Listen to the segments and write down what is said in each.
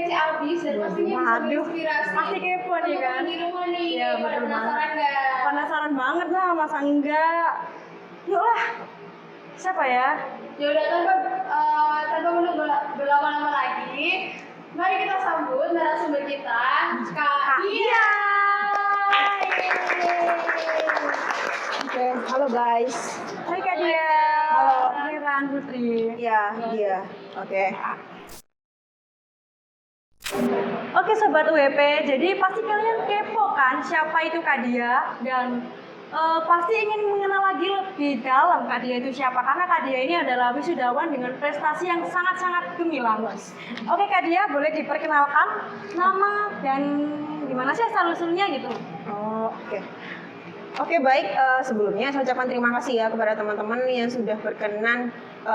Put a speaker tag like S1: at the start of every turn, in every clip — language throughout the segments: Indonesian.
S1: si Abis dan pastinya bisa menginspirasi.
S2: Pasti kepo nih kan.
S1: Di rumah nih.
S2: Ya, betul
S1: penasaran nggak?
S2: Penasaran banget lah, masa enggak? Yuk lah. Siapa ya?
S1: Ya udah tanpa menunggu berlama-lama lagi, mari kita sambut narasumber kita, Kak Dia.
S3: Oke, halo guys.
S2: Hai Kak Dia.
S3: Halo.
S2: Ini Ran Putri.
S3: Iya, dia. Oke.
S2: Oke Sobat UWP, jadi pasti kalian kepo kan siapa itu Kak Dia, dan pasti ingin mengenal lagi lebih dalam Kak Dia itu siapa, karena Kak Dia ini adalah wisudawan dengan prestasi yang sangat-sangat gemilang. Oke Kak Dia, boleh diperkenalkan nama dan gimana sih asal-usulnya gitu?
S3: Oh, oke. Oke, baik. Sebelumnya saya ucapkan terima kasih ya kepada teman-teman yang sudah berkenan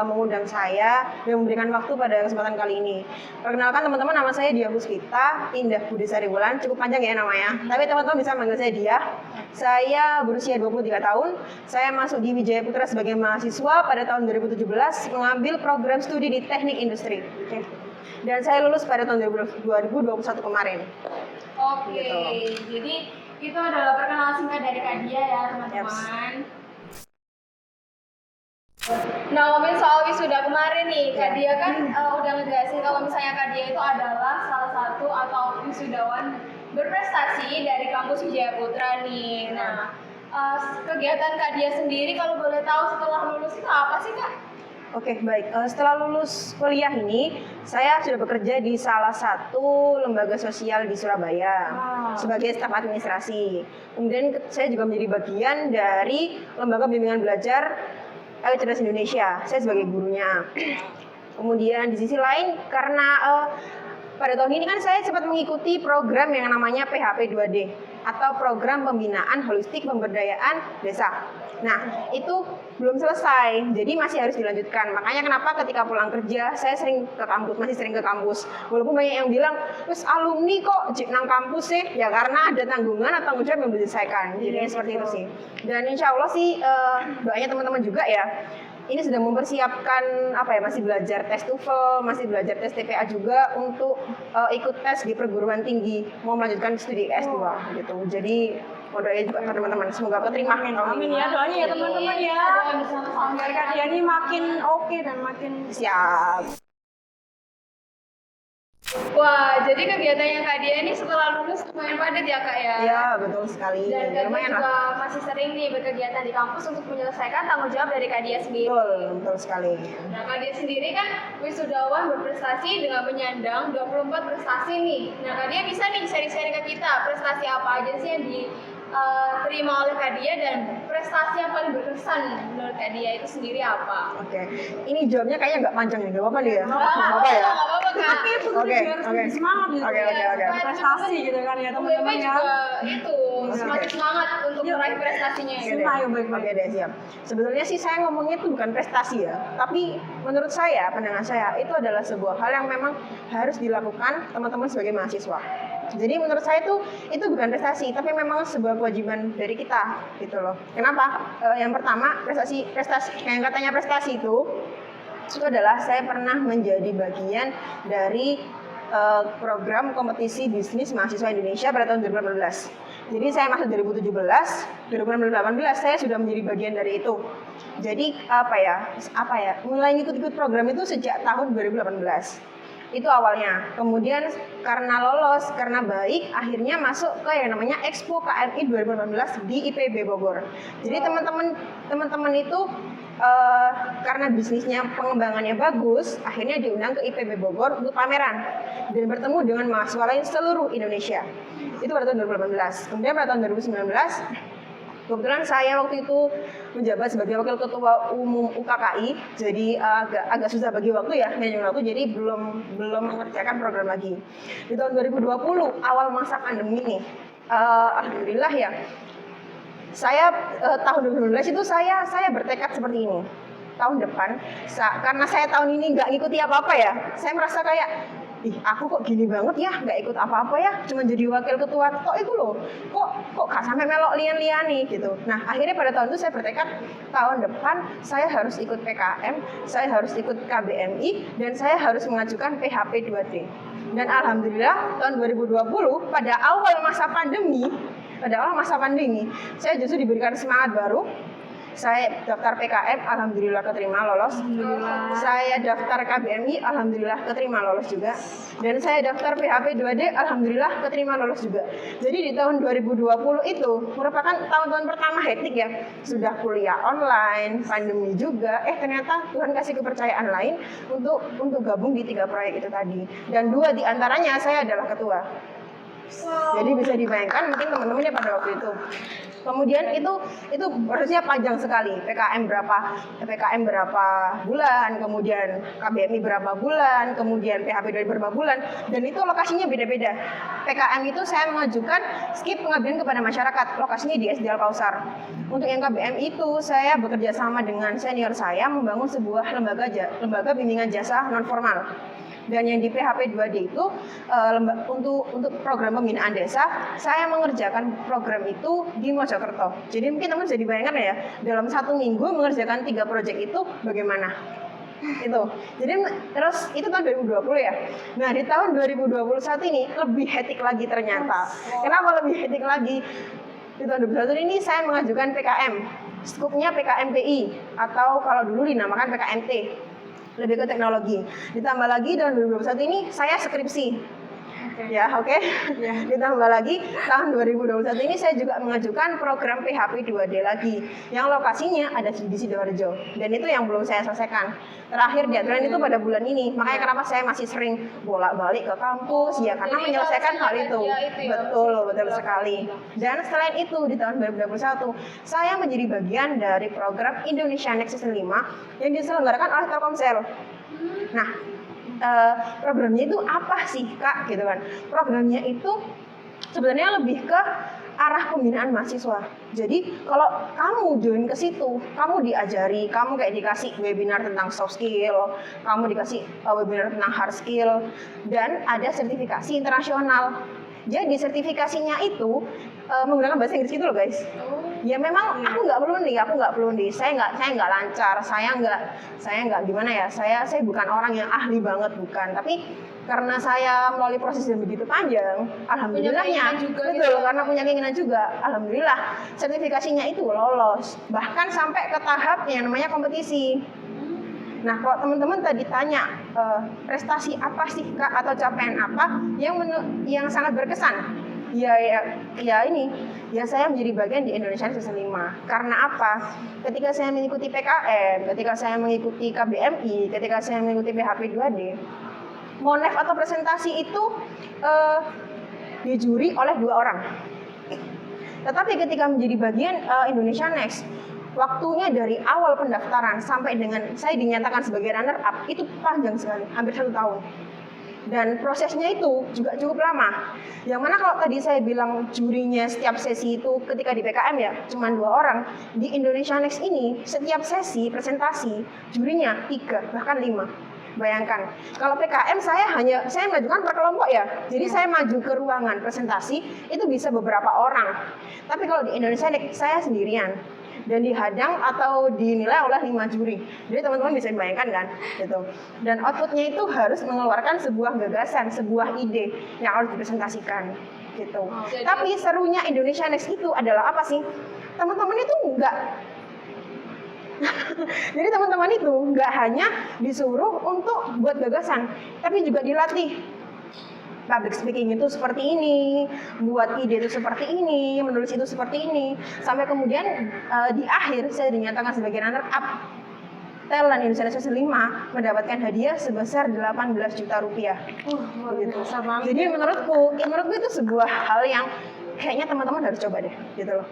S3: mengundang saya dan memberikan waktu pada kesempatan kali ini. Perkenalkan teman-teman, nama saya Dia Puspita Indah Budi Sariwulan. Cukup panjang ya namanya, tapi teman-teman bisa manggil saya Dia. Saya berusia 23 tahun. Saya masuk di Wijaya Putra sebagai mahasiswa pada tahun 2017, mengambil program studi di Teknik Industri. Oke. Dan saya lulus pada tahun 2021 kemarin.
S1: Oke,
S3: Gitu.
S1: jadi itu adalah perkenalan singkat dari Kak Dia ya teman-teman. Nah, ngomongin soal wisuda kemarin nih, Kak Dia kan udah ngejelasin kalau misalnya Kak Dia itu adalah salah satu atau wisudawan berprestasi dari kampus Wijaya Putra nih. Nah, kegiatan Kak Dia sendiri kalau boleh tahu setelah lulus itu apa sih Kak?
S3: Oke, baik. Setelah lulus kuliah ini, saya sudah bekerja di salah satu lembaga sosial di Surabaya sebagai staf administrasi. Kemudian saya juga menjadi bagian dari lembaga bimbingan belajar Ayo Cerdas Indonesia. Saya sebagai gurunya. Kemudian di sisi lain, karena pada tahun ini kan saya sempat mengikuti program yang namanya PHP 2D atau Program Pembinaan Holistik Pemberdayaan Desa. Nah, itu belum selesai, jadi masih harus dilanjutkan. Makanya kenapa ketika pulang kerja saya masih sering ke kampus. Walaupun banyak yang bilang, terus alumni kok nang kampus sih? Ya karena ada tanggungan atau tanggung jawab yang belum diselesaikan. Jadi seperti itu sih. Dan insya Allah sih doanya teman-teman juga ya. Ini sudah mempersiapkan masih belajar tes TOEFL, masih belajar tes TPA juga untuk ikut tes di perguruan tinggi, mau melanjutkan studi S2 gitu. Jadi mau doain juga teman-teman, semoga keterima.
S2: Amin ya, doanya ya teman-teman ya. Biar Kak Dia ini makin oke dan makin
S3: siap.
S1: Wah, jadi kegiatannya Kak Dia ini setelah lulus lumayan padat ya Kak ya?
S3: Iya, betul sekali.
S1: Dan Kak Dia
S3: lumayan
S1: juga
S3: lah.
S1: masih sering nih berkegiatan di kampus untuk menyelesaikan tanggung jawab dari Kak Dia sendiri.
S3: Betul sekali.
S1: Nah, Kak Dia sendiri kan wisudawan berprestasi dengan menyandang 24 prestasi nih. Nah, Kak Dia bisa nih sharing-sharing ke kita prestasi apa aja sih yang diterima oleh Kak Dia dan prestasi yang paling berkesan menurut Kak Dia itu sendiri apa?
S3: Oke, ini jawabnya kayaknya nggak panjang nih, nggak apa-apa nih ya?
S1: Nggak apa-apa ya? Nggak apa-apa Kak.
S2: Oke. Semangat gitu.
S3: Oke.
S2: Prestasi gitu kan ya teman-teman ya.
S1: juga itu semakin semangat untuk meraih prestasinya.
S2: Ayo baik-baik.
S3: Oke deh, siap. Sebetulnya sih saya ngomongnya itu bukan prestasi ya, tapi menurut saya, pandangan saya, itu adalah sebuah hal yang memang harus dilakukan teman-teman sebagai mahasiswa. Jadi menurut saya itu bukan prestasi, tapi memang sebuah kewajiban dari kita, gitu loh. Kenapa? Yang pertama, prestasi yang katanya prestasi itu adalah saya pernah menjadi bagian dari program kompetisi bisnis mahasiswa Indonesia pada tahun 2018. Jadi saya masuk 2018 saya sudah menjadi bagian dari itu. Jadi mulai ikut program itu sejak tahun 2018. Itu awalnya. Kemudian karena lolos, karena baik, akhirnya masuk ke yang namanya Expo KMI 2018 di IPB Bogor. Jadi teman-teman itu karena bisnisnya pengembangannya bagus, akhirnya diundang ke IPB Bogor untuk pameran dan bertemu dengan mahasiswa lain seluruh Indonesia. Itu pada tahun 2018. Kemudian pada tahun 2019 kebetulan saya waktu itu menjabat sebagai wakil ketua umum UKKI, jadi agak susah bagi waktu ya, manajemen waktu, jadi belum mengerjakan program lagi. Di tahun 2020 awal masa pandemi nih, alhamdulillah ya, saya tahun 2019 itu saya bertekad seperti ini. Tahun depan, karena saya tahun ini nggak ngikuti apa-apa ya, saya merasa kayak aku kok gini banget ya, nggak ikut apa-apa ya, cuma jadi wakil ketua, kok itu loh, kok gak sampai melok lian-lian nih gitu. Nah akhirnya pada tahun itu saya bertekad, tahun depan saya harus ikut PKM, saya harus ikut KBMI, dan saya harus mengajukan PHP 2D. Dan alhamdulillah tahun 2020 pada awal masa pandemi, saya justru diberikan semangat baru. Saya daftar PKM, alhamdulillah keterima lolos.
S2: Alhamdulillah.
S3: Saya daftar KBMI, alhamdulillah keterima lolos juga. Dan saya daftar PHP 2D, alhamdulillah keterima lolos juga. Jadi di tahun 2020 itu merupakan tahun-tahun pertama hektik ya. Sudah kuliah online, pandemi juga. Ternyata Tuhan kasih kepercayaan lain untuk gabung di 3 proyek itu tadi. Dan 2 diantaranya saya adalah ketua. Jadi bisa dibayangkan mungkin teman-temannya pada waktu itu. Kemudian itu prosesnya panjang sekali. PKM berapa bulan, kemudian KBMI berapa bulan, kemudian PHP 2 berapa bulan, dan itu lokasinya beda-beda. PKM itu saya mengajukan skip pengabdian kepada masyarakat, lokasinya di SD Al-Kausar. Untuk yang KBM itu saya bekerja sama dengan senior saya membangun sebuah lembaga bimbingan jasa non formal. Dan yang di PHP 2D itu untuk program pembinaan desa, saya mengerjakan program itu di Mojokerto. Jadi mungkin teman bisa dibayangkan ya, dalam 1 minggu mengerjakan 3 proyek itu bagaimana? Itu. Jadi terus itu tahun 2020 ya. Nah, di tahun 2021 ini lebih hektik lagi ternyata. Kenapa lebih hektik lagi? Di tahun 2021 ini saya mengajukan PKM. Skupnya PKMPI atau kalau dulu dinamakan PKMT. Lebih ke teknologi. Ditambah lagi tahun 2021 ini saya skripsi. Ya, oke. Ditambah lagi tahun 2021 ini saya juga mengajukan program PHP 2D lagi yang lokasinya ada di Sidoarjo, dan itu yang belum saya selesaikan. Terakhir deadline itu pada bulan ini. Makanya kenapa saya masih sering bolak-balik ke kampus ya karena menyelesaikan hal itu. Betul sekali. Dan selain itu di tahun 2021 saya menjadi bagian dari program Indonesia Next Season 5 yang diselenggarakan oleh Telkomsel. Nah, programnya itu apa sih Kak gitu kan? Programnya itu sebenarnya lebih ke arah pembinaan mahasiswa. Jadi kalau kamu join ke situ, kamu diajari, kamu kayak dikasih webinar tentang soft skill, kamu dikasih webinar tentang hard skill, dan ada sertifikasi internasional. Jadi sertifikasinya itu menggunakan bahasa Inggris gitu loh guys. Ya memang aku nggak perlu nih. Saya nggak lancar. Saya nggak gimana ya. Saya bukan orang yang ahli banget, bukan. Tapi karena saya melalui proses yang begitu panjang, alhamdulillahnya karena punya keinginan juga, alhamdulillah sertifikasinya itu lolos. Bahkan sampai ke tahap yang namanya kompetisi. Nah, kalau teman-teman tadi tanya prestasi apa sih Kak atau capaian apa yang sangat berkesan? Ya saya menjadi bagian di Indonesia Season 5. Karena apa? Ketika saya mengikuti PKM, ketika saya mengikuti KBMI, ketika saya mengikuti PHP 2D, monef atau presentasi itu dijuri oleh 2 orang. Tetapi ketika menjadi bagian Indonesia Next, waktunya dari awal pendaftaran sampai dengan saya dinyatakan sebagai runner up itu panjang sekali, hampir 1 tahun. Dan prosesnya itu juga cukup lama. Yang mana kalau tadi saya bilang jurinya setiap sesi itu ketika di PKM ya cuma 2 orang, di Indonesia Next ini setiap sesi presentasi jurinya 3 bahkan 5. Bayangkan, kalau PKM saya mengajukan per kelompok ya. Jadi saya maju ke ruangan presentasi itu bisa beberapa orang. Tapi kalau di Indonesia Next saya sendirian. Dan dihadang atau dinilai oleh 5 juri. Jadi teman-teman bisa bayangkan kan, gitu. Dan outputnya itu harus mengeluarkan sebuah gagasan, sebuah ide yang harus dipresentasikan, gitu. Tapi serunya Indonesia Next itu adalah apa sih? Teman-teman itu jadi teman-teman itu nggak hanya disuruh untuk buat gagasan, tapi juga dilatih. Public speaking itu seperti ini, buat ide itu seperti ini, menulis itu seperti ini. Sampai kemudian di akhir saya dinyatakan sebagai runner up Talent Indonesia Season 5 mendapatkan hadiah sebesar 18 juta rupiah. Gitu. Jadi menurutku itu sebuah hal yang kayaknya teman-teman harus coba deh, gitu loh.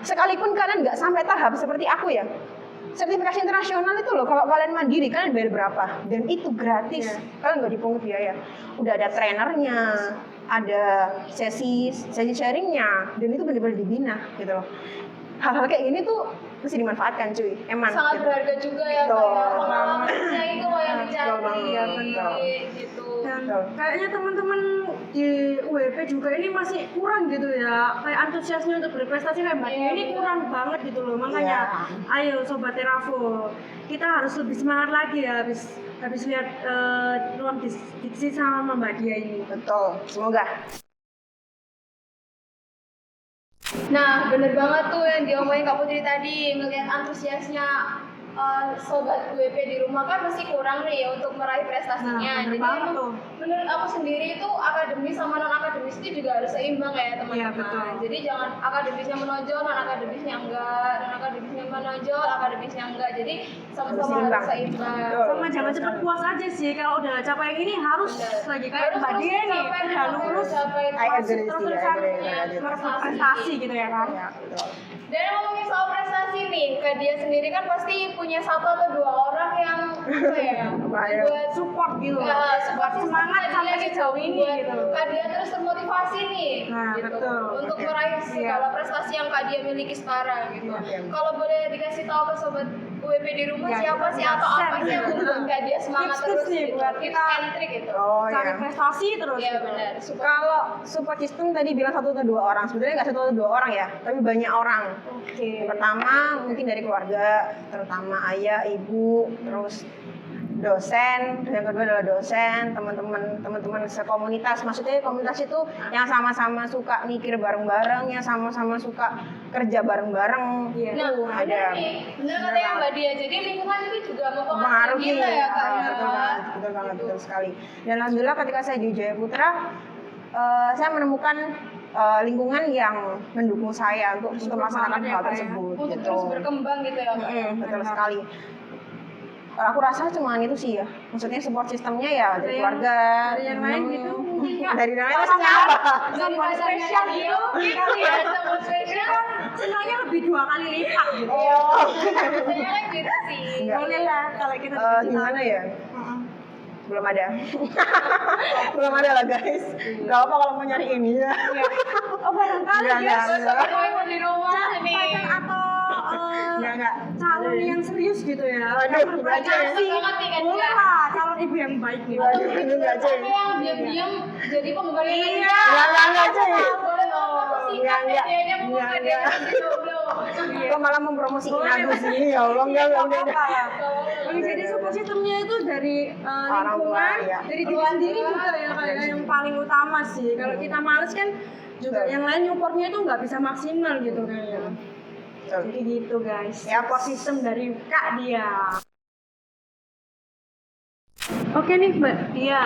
S3: Sekalipun kalian nggak sampai tahap seperti aku ya, sertifikasi internasional itu loh, kalau kalian mandiri kalian bayar berapa? Dan itu gratis, kalian nggak dipungut biaya. Udah ada trainernya, ada sesi sharingnya, dan itu benar-benar dibina gitu loh. Hal-hal kayak gini tuh mesti dimanfaatkan cuy, emang
S1: sangat
S3: gitu.
S1: berharga juga ya
S3: Betul.
S1: kayak pengalamannya itu loh yang
S3: Betul banget,
S1: dicari gitu.
S2: Dan
S3: Betul.
S2: kayaknya teman-teman di UWP juga ini masih kurang gitu ya, kayak antusiasnya untuk berprestasi kayak Mbak Dia ini kurang banget gitu loh. Makanya ayo Sobat Teravo, kita harus lebih semangat lagi ya habis lihat ruang diksi sama Mbak Dia ini.
S3: Betul, semoga.
S1: Nah, bener banget tuh yang diomongin Kak Putri tadi, ngelihat antusiasnya sobat WP di rumah kan masih kurang nih untuk meraih prestasinya.
S2: Nah, bener
S1: Jadi
S2: banget
S1: emang
S2: tuh.
S1: menurut aku sendiri itu akademis sama non akademis itu juga harus seimbang ya teman-teman.
S2: Iya, betul.
S1: Jadi jangan akademisnya menonjol, non akademisnya enggak, non akademisnya menonjol, akademisnya enggak. Jadi sama-sama harus seimbang.
S3: Betul.
S2: Sama jangan cepet puas aja sih, kalau udah capai yang ini harus lagi kayak
S1: Harus
S2: Mbak
S1: terus
S2: Dia nih,
S1: mencapai,
S2: udah lulus
S1: mencapai
S3: I agree sih,
S2: terus-terusan
S3: I agree.
S2: berprestasi gitu ya kan.
S3: Ya, betul.
S1: Dan ngomongin soal prestasi nih, Kak Dia sendiri kan pasti punya satu atau dua orang yang apa ya,
S3: Ayo.
S1: buat
S2: Support gitu loh.
S1: ya, support
S2: Buat
S1: system
S2: semangat
S1: Kak
S2: sampai
S1: Dia
S2: sejauh
S1: gitu,
S2: ini
S1: buat
S2: gitu.
S1: Kak Dia terus termotivasi nih,
S2: Nah,
S1: gitu,
S2: betul.
S1: untuk
S3: Oke.
S1: meraih segala prestasi yang Kak Dia miliki sekarang gitu.
S3: Oke.
S1: Kalau boleh dikasih tahu ke sobat UWP di rumah
S2: Ya,
S1: siapa
S2: kita
S1: sih atau
S2: share
S1: apa sih yang
S2: gitu.
S1: membuat Kak Dia semangat
S2: Tips-tips
S1: terus
S2: nih
S1: gitu,
S2: buat
S1: tips
S2: kita
S1: and trick gitu.
S3: Oh
S2: Cari
S3: ya.
S2: prestasi terus.
S1: Iya
S2: gitu.
S1: benar. Support.
S3: Kalau support system tadi bilang satu atau dua orang, sebenarnya nggak satu atau dua orang ya, tapi banyak orang.
S2: Oke.
S3: Pertama mungkin dari keluarga, terutama ayah, ibu, terus dosen, yang kedua adalah dosen, teman-teman sekomunitas. Maksudnya komunitas itu yang sama-sama suka mikir bareng-bareng, yang sama-sama suka kerja bareng-bareng.
S2: Iya.
S1: Nah,
S3: Itu ada.
S1: benar nih, benar kata yang Mbak Dia. Jadi lingkungan itu juga mempengaruhi
S3: Mempengaruhi
S1: kita ya Kak.
S3: betul banget, betul sekali. Dan alhamdulillah ketika saya di Jaya Putra, saya menemukan lingkungan yang mendukung saya untuk melaksanakan
S2: banget ya,
S3: hal
S2: Kak, ya.
S3: tersebut.
S1: Untuk
S3: gitu.
S1: terus berkembang gitu ya Kak.
S3: Betul sekali. Aku rasa cuma itu sih ya. Maksudnya support sistemnya ya dari keluarga,
S2: dari yang lain
S3: temen.
S2: gitu mungkin Kak.
S3: Dari yang lain maksudnya apa?
S1: Dari
S2: Support
S1: pacarnya
S2: spesial
S1: Dia,
S2: gitu kali ya.
S1: support spesial.
S2: Kan senangnya lebih 2 kali lipat gitu.
S3: Oh.
S1: Biasanya kan gitu sih.
S3: Enggak.
S2: Boleh lah kalau kita dikasih
S3: Gimana
S2: tahu.
S3: ya?
S2: Heeh.
S3: Belum ada. Belum ada lah guys. Gak apa kalau mau nyari ini ya.
S2: Oh barangkali
S3: Enggak,
S2: ya.
S3: enggak.
S1: Kalau di rumah nih.
S2: Pacar atau
S3: Enggak.
S2: calon yang serius gitu ya.
S3: Waduh,
S2: yang
S3: enggak aja ya.
S2: berprestasi.
S1: Banget nih, kan,
S2: Boleh
S1: Kak.
S2: lah, calon ibu yang baik nih.
S3: Waduh, ini enggak aja.
S1: Sama yang diam-diam jadi penggemar
S2: Iya.
S3: Enggak aja ya.
S1: Boleh banget singkat
S3: Enggak,
S1: ya dia mau
S3: enggak,
S1: buka dia
S3: enggak.
S1: kasih jomblo.
S3: Kok malah mempromosikan
S2: Boleh,
S3: aku
S2: Mas.
S3: sih? Ya Allah, enggak,
S2: Iya,
S3: udah.
S2: apa-apa lah. Oke,
S3: Udah,
S2: jadi
S3: udah,
S2: support
S3: udah.
S2: sistemnya itu dari
S3: Orang tua,
S2: lingkungan,
S3: ya.
S2: dari diri sendiri juga ya kayak yang paling utama sih. Kalau kita males kan juga
S3: Betul.
S2: yang lain supportnya itu nggak bisa maksimal gitu kayaknya.
S3: Betul.
S2: Jadi gitu guys.
S3: Yap.
S2: Support system dari Kak Dia. Oke nih Mbak Dia,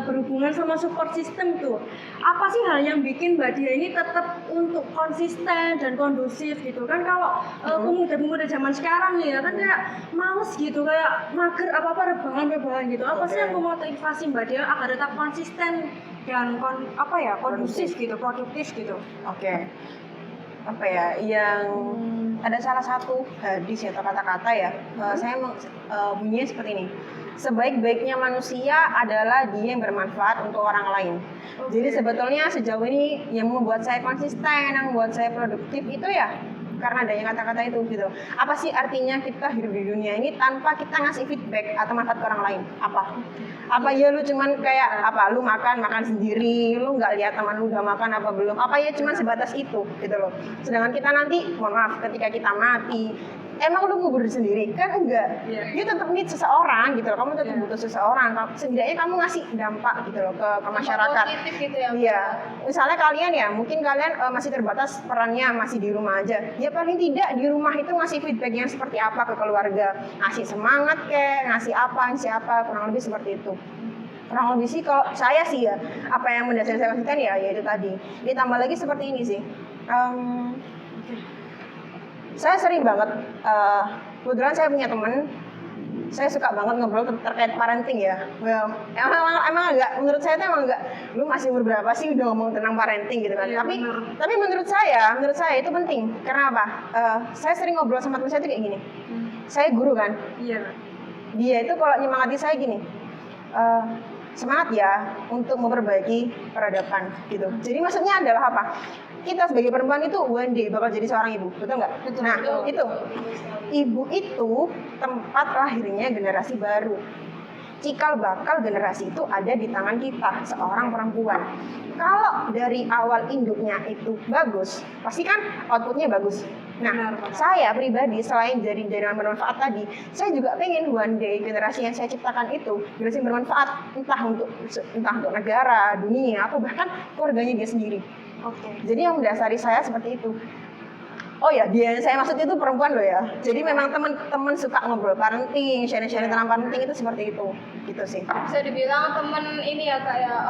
S2: berhubungan sama support system tuh, apa sih hal yang bikin Mbak Dia ini tetap untuk konsisten dan kondusif gitu kan? Kalau pemuda-pemuda zaman sekarang nih ya kan kayak males gitu, kayak mager apa-apa rebahan gitu. Apa sih
S3: Oke.
S2: yang memotivasi Mbak Dia agar tetap konsisten dan kondusif gitu, produktif gitu?
S3: Oke. Apa ya? Yang ada salah satu hadis atau kata-kata ya. Saya bunyinya seperti ini. Sebaik-baiknya manusia adalah dia yang bermanfaat untuk orang lain. Jadi sebetulnya sejauh ini yang membuat saya konsisten, yang membuat saya produktif itu ya karena adanya kata-kata itu gitu. Apa sih artinya kita hidup di dunia ini tanpa kita ngasih feedback atau manfaat ke orang lain? Apa ya lu cuman kayak apa? Lu makan sendiri, lu nggak lihat teman lu udah makan apa belum? Apa ya cuman sebatas itu gitu loh. Sedangkan kita nanti, mohon maaf, ketika kita mati, emang lu ngubur sendiri kan enggak?
S2: Iya.
S3: You tetap need seseorang gitu loh. Kamu tetap butuh seseorang. Setidaknya kamu ngasih dampak gitu loh ke masyarakat.
S1: Positif gitu ya.
S3: Iya, misalnya kalian ya, mungkin kalian masih terbatas perannya masih di rumah aja. Ya paling tidak di rumah itu ngasih feedback yang seperti apa ke keluarga, ngasih semangat ngasih apa, kurang lebih seperti itu. Kurang lebih sih kalau saya sih ya, apa yang mendasari saya konsisten ya itu tadi. Ditambah lagi seperti ini sih. Saya sering banget, kebetulan saya punya teman, saya suka banget ngobrol terkait parenting ya. Well, emang agak, menurut saya itu emang enggak, lu masih umur berapa sih udah ngomong tentang parenting gitu kan.
S2: Iya,
S3: Tapi menurut saya itu penting. Karena apa? Saya sering ngobrol sama teman saya itu kayak gini. Saya guru kan,
S2: Iya.
S3: dia itu kalau nyemangati saya gini, semangat ya untuk memperbaiki peradaban gitu. Jadi maksudnya adalah apa? kita sebagai perempuan itu one day bakal jadi seorang ibu, betul nggak? Nah, itu ibu itu tempat lahirnya generasi baru. Cikal bakal generasi itu ada di tangan kita, seorang perempuan. Kalau dari awal induknya itu bagus, pasti kan outputnya bagus. Nah, saya pribadi selain dari jaringan bermanfaat tadi, saya juga pengen one day generasi yang saya ciptakan itu generasi yang bermanfaat, entah untuk negara, dunia, atau bahkan keluarganya dia sendiri.
S2: Oke.
S3: Jadi yang mendasari saya seperti itu. Oh ya, dia yang saya maksud itu perempuan loh ya. Jadi memang teman-teman suka ngobrol parenting, sharing-sharing tentang parenting itu seperti itu, gitu sih.
S1: Bisa dibilang temen ini ya kayak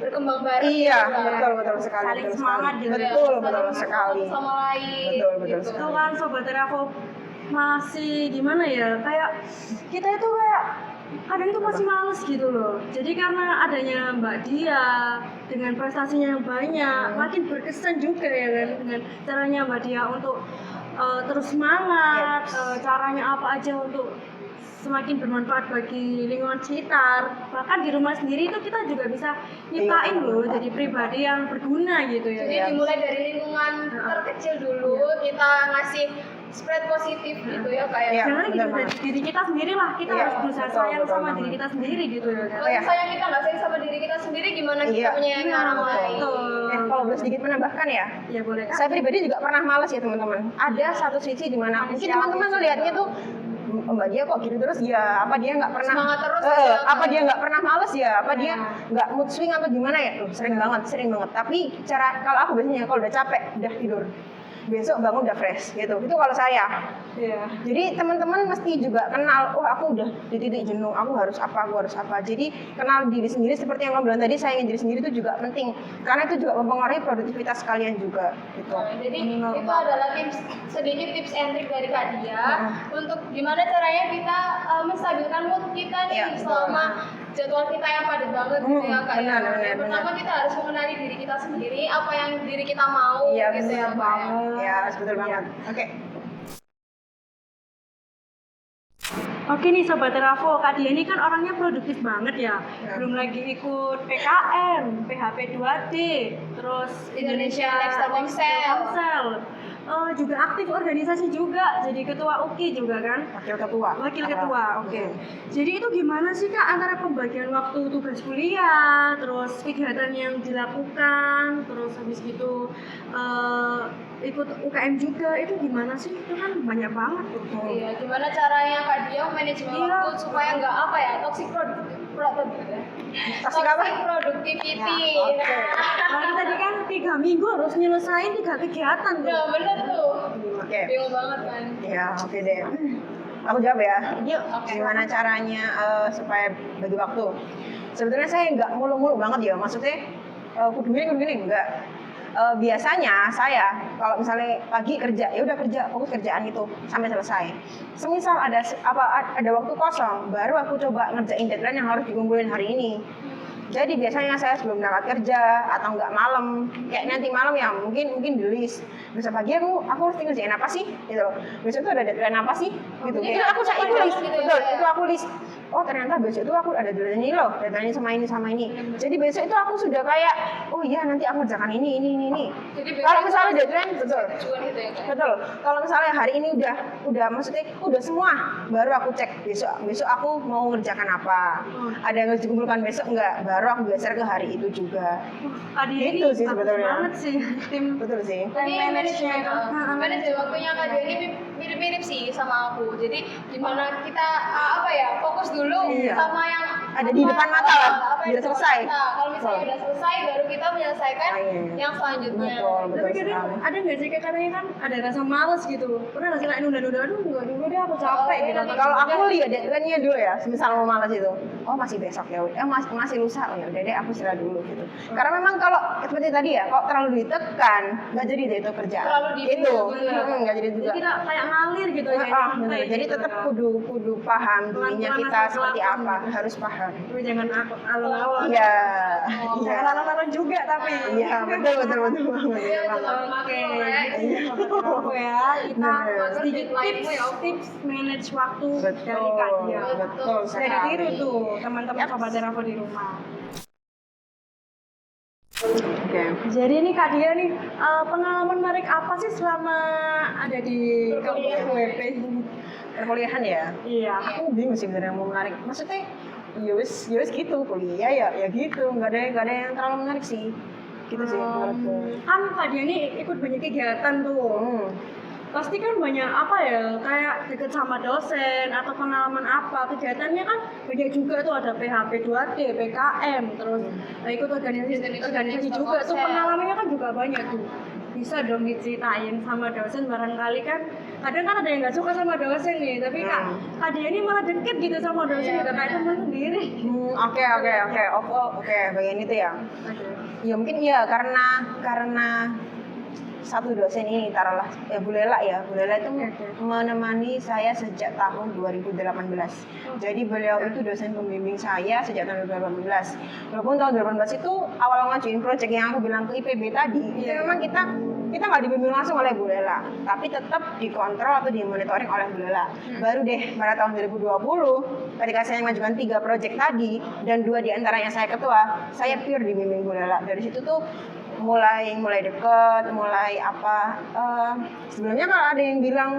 S1: berkembang bareng.
S3: Iya,
S1: gitu kan.
S3: betul sekali.
S2: Saling
S3: betul
S2: semangat
S3: sekali.
S2: gitu ya.
S3: Betul
S1: Saling
S3: sekali.
S1: satu sama lain.
S3: Betul
S1: gitu.
S2: Itu kan sobat Terafo masih gimana ya, kayak kita itu kayak kadang itu masih males gitu loh. Jadi karena adanya Mbak Dia dengan prestasinya yang banyak, makin berkesan juga ya kan dengan caranya Mbak Dia untuk terus semangat, caranya apa aja untuk semakin bermanfaat bagi lingkungan sekitar. Bahkan di rumah sendiri itu kita juga bisa nyiptain loh jadi pribadi yang berguna gitu ya.
S1: Jadi dimulai dari lingkungan terkecil dulu, kita ngasih spread positif gitu ya kayak.
S3: Iya.
S2: Jangan gitu
S3: benar
S2: dari
S3: banget.
S2: diri kita sendiri lah, kita
S3: Iya,
S2: harus berusaha
S3: betul,
S2: sayang
S3: betul
S2: sama
S3: banget.
S2: diri kita sendiri gitu ya kan.
S1: Kalau misalnya kita nggak sayang sama diri kita sendiri, gimana kita
S3: Iya.
S1: menyayangi orang lain?
S2: Betul.
S3: Kalau boleh sedikit menambahkan ya,
S2: Ya boleh kan?
S3: saya pribadi juga pernah malas ya teman-teman. Ada satu sisi di mana mungkin teman-teman ngelihatnya tuh Mbak Dia kok gitu terus ya, apa dia nggak pernah
S1: Semangat terus aja.
S3: apa dia nggak pernah males ya, apa dia nggak mood swing atau gimana ya, tuh sering banget. Tapi kalau aku biasanya kalau udah capek udah tidur, besok bangun udah fresh gitu. Itu kalau saya.
S2: Iya.
S3: Jadi teman-teman mesti juga kenal, oh aku udah di titik jenuh, aku harus apa. Jadi kenal diri sendiri seperti yang kamu bilang tadi, sayangin diri sendiri itu juga penting. Karena itu juga mempengaruhi produktivitas kalian juga gitu.
S1: Nah, jadi itu adalah sedikit tips and trick dari Kak Dia untuk gimana caranya kita menstabilkan mood kita nih
S3: Iya, betul.
S1: selama jadwal kita yang padat banget gitu ya Kak.
S3: benar,
S1: Ya.
S3: benar,
S1: Pertama kita harus mengenali diri kita sendiri, apa yang diri kita mau
S3: Iya,
S1: gitu ya
S3: benar
S1: Kak.
S3: Ya, betul banget. Oke.
S2: Oke nih Sobat Terafo, Kak Dia ini kan orangnya produktif banget ya. Belum lagi ikut PKM, PHP 2D, terus
S1: Indonesia Next Telkomsel.
S2: Juga aktif organisasi juga, jadi ketua UKI juga kan? Wakil ketua, oke. Jadi itu gimana sih Kak antara pembagian waktu tugas kuliah, terus kegiatan yang dilakukan, terus habis gitu ikut UKM juga, itu gimana sih? Itu kan banyak banget tuh.
S1: Iya, gimana caranya Kak Dia manajemen
S2: Iya.
S1: waktu supaya nggak apa ya, toxic productivity.
S2: Nah, tadi kan 3 minggu harus nyelesain 3 kegiatan tuh.
S1: Ya bener tuh.
S3: Oke.
S1: Bingung banget kan.
S3: Ya, oke deh. Aku jawab ya.
S2: Yuk,
S3: Gimana caranya supaya bagi waktu? Sebetulnya saya nggak mulu-mulu banget ya. Maksudnya kudu gini enggak. Biasanya saya kalau misalnya pagi kerja, ya udah kerja, fokus kerjaan itu sampai selesai. Semisal ada waktu kosong, baru aku coba ngerjain deadline yang harus dikumpulin hari ini. Jadi biasanya saya sebelum berangkat kerja atau enggak malam, kayak nanti malam ya mungkin di list. Besok pagi aku harus ngerjain apa sih? Gitu. Besok itu ada deadline apa sih? Gitu.
S1: Jadi
S3: Itu
S1: kamu
S3: list.
S1: gitu ya,
S3: Betul,
S1: Kak?
S3: itu aku list. Oh ternyata besok itu aku ada deadline ini loh, deadline sama ini. Jadi besok itu aku sudah kayak, oh iya nanti aku kerjakan ini.
S1: Jadi
S3: Kalau
S1: biasanya
S3: misalnya
S1: itu
S3: deadline, betul.
S1: tujuan gitu ya Kak.
S3: Betul. Kalau misalnya hari ini udah maksudnya udah semua, baru aku cek besok aku mau ngerjakan apa. Ada yang harus dikumpulkan besok enggak, baru aku geser ke hari itu juga.
S2: Kak Dia
S3: Gitu
S2: ini
S3: sih
S2: bagus
S3: sebetulnya.
S2: banget sih tim
S3: Betul sih.
S1: Jadi
S2: management.
S1: manajemen waktunya Kak Dia ini mirip-mirip sih sama aku. Jadi gimana kita fokus dulu
S3: Iya.
S1: sama yang
S3: Ada di depan mata lah,
S1: apa yang
S3: biar selesai.
S1: Nah, kalau misalnya
S3: Betul.
S1: udah selesai baru kita menyelesaikan
S3: Oh, iya.
S1: yang selanjutnya.
S3: Betul
S2: Tapi kadang
S3: sekali.
S2: ada nggak sih kayak katanya kan ada rasa males gitu. Pernah nggak sih kayak nunda-nunda, aduh nggak dulu deh aku capek gitu.
S3: Kalau aku lihat deadline-nya dulu ya, semisal mau malas itu, oh masih besok ya, masih lusa, oh ya udah deh aku istirahat dulu gitu. Karena memang kalau seperti tadi ya, kalau terlalu ditekan, nggak jadi deh itu kerjaan.
S1: Terlalu
S3: Itu,
S1: gitu.
S3: nggak jadi
S2: Jadi
S3: juga.
S2: kita kayak ngalir gitu ya.
S3: Bener. Jadi tetap kudu paham dirinya
S2: Pelan-pelan
S3: kita
S2: asal
S3: seperti
S2: kelakon.
S3: apa, harus paham.
S2: Tapi jangan alon-alon.
S3: Iya,
S2: Jangan alon-alon juga tapi.
S3: iya betul banget.
S1: Iya, betul.
S2: Oke,
S1: Makro,
S2: gitu ya Sobat Terafo ya. Kita
S3: Bener.
S2: sedikit tips manage waktu dari Kak Dia.
S3: Betul
S2: Saya
S3: sekali.
S2: tiru tuh teman-teman
S3: Yap.
S2: Sobat Terafo di rumah.
S3: Oke.
S2: Jadi ini Kak Dia nih, pengalaman menarik apa sih selama ada di kampus UWP?
S3: Perkuliahan ya.
S2: Iya.
S3: Aku bingung sih bener yang mau menarik. Maksudnya ya wis gitu kuliah ya gitu, nggak ada yang terlalu menarik sih. Gitu sih menurutku.
S2: Kan Kak Dia nih ikut banyak kegiatan tuh. Pasti kan banyak apa ya, kayak deket sama dosen atau pengalaman apa, kegiatannya kan banyak juga tuh, ada PHP 2D, PKM, terus ikut organisasi juga tuh, pengalamannya kan juga banyak tuh. Bisa dong diceritain sama dosen, barangkali kan kadang kan ada yang nggak suka sama dosen nih, tapi Kak Dia ini malah deket gitu sama dosen, udah kayak teman sendiri.
S3: Oke, bagian itu ya. Ya mungkin iya karena satu dosen ini taruhlah Bu Lela itu menemani saya sejak tahun 2018. Jadi beliau itu dosen pembimbing saya sejak tahun 2018. Walaupun tahun 2018 itu awal ngajuin project yang aku bilang ke IPB tadi, itu memang kita nggak dibimbing langsung oleh Bu Lela, tapi tetap dikontrol atau dimonitoring oleh Bu Lela. Baru deh pada tahun 2020 ketika saya mengajukan 3 project tadi dan 2 diantaranya saya ketua, saya pure dibimbing Bu Lela. Dari situ tuh mulai deket, mulai apa, sebelumnya kalau ada yang bilang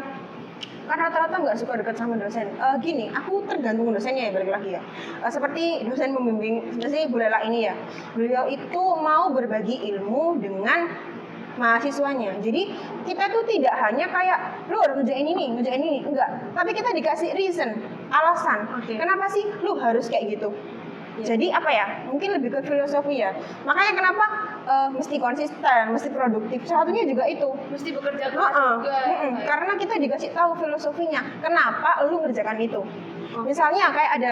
S3: kan rata-rata nggak suka dekat sama dosen, gini, aku tergantung dosennya ya, balik lagi ya, seperti dosen pembimbing seperti Bu Lela ini ya, beliau itu mau berbagi ilmu dengan mahasiswanya. Jadi kita tuh tidak hanya kayak lu harus ngerjain ini, enggak, tapi kita dikasih reason, alasan, kenapa sih lu harus kayak gitu. Jadi apa ya, mungkin lebih ke filosofi ya, makanya kenapa mesti konsisten, mesti produktif, salah satunya juga itu
S1: mesti bekerja keras juga.
S3: Karena kita dikasih tahu filosofinya kenapa lu ngerjakan itu. Misalnya kayak ada,